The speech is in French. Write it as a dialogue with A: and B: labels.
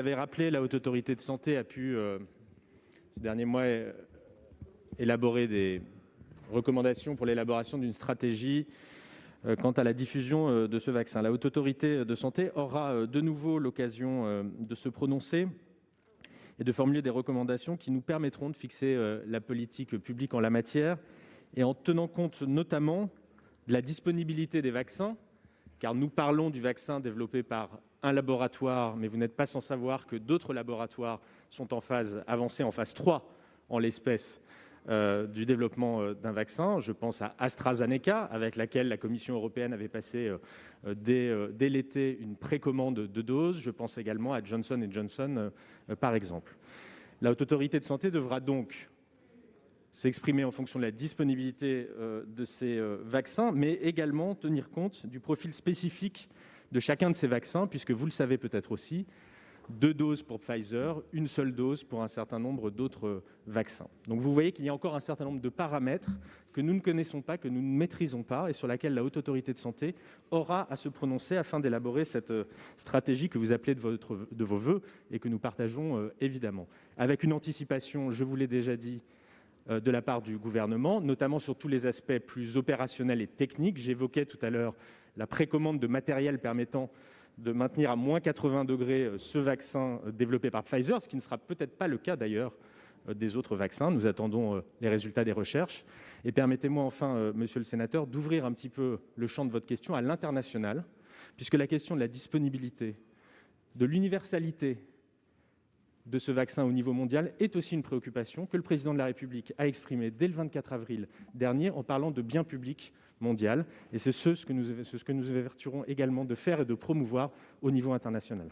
A: avez rappelé, la Haute Autorité de Santé a pu, ces derniers mois, élaborer des recommandations pour l'élaboration d'une stratégie quant à la diffusion de ce vaccin. La Haute Autorité de Santé aura de nouveau l'occasion de se prononcer et de formuler des recommandations qui nous permettront de fixer la politique publique en la matière, et en tenant compte notamment de la disponibilité des vaccins, car nous parlons du vaccin développé par un laboratoire, mais vous n'êtes pas sans savoir que d'autres laboratoires sont en phase avancée, en phase 3 en l'espèce, du développement d'un vaccin. Je pense à AstraZeneca, avec laquelle la Commission européenne avait passé dès l'été une précommande de doses. Je pense également à Johnson & Johnson, par exemple. La Haute Autorité de Santé devra donc s'exprimer en fonction de la disponibilité de ces vaccins, mais également tenir compte du profil spécifique de chacun de ces vaccins, puisque vous le savez peut-être aussi, 2 doses pour Pfizer, 1 seule dose pour un certain nombre d'autres vaccins. Donc vous voyez qu'il y a encore un certain nombre de paramètres que nous ne connaissons pas, que nous ne maîtrisons pas, et sur laquelle la Haute Autorité de Santé aura à se prononcer afin d'élaborer cette stratégie que vous appelez de vos voeux et que nous partageons évidemment. Avec une anticipation, je vous l'ai déjà dit, de la part du gouvernement, notamment sur tous les aspects plus opérationnels et techniques. J'évoquais tout à l'heure la précommande de matériel permettant de maintenir à moins 80 degrés ce vaccin développé par Pfizer, ce qui ne sera peut-être pas le cas d'ailleurs des autres vaccins. Nous attendons les résultats des recherches. Et permettez-moi enfin, monsieur le sénateur, d'ouvrir un petit peu le champ de votre question à l'international, puisque la question de la disponibilité, de l'universalité de ce vaccin au niveau mondial est aussi une préoccupation que le président de la République a exprimée dès le 24 avril dernier en parlant de bien public mondial. Et c'est ce que nous avertirons également de faire et de promouvoir au niveau international.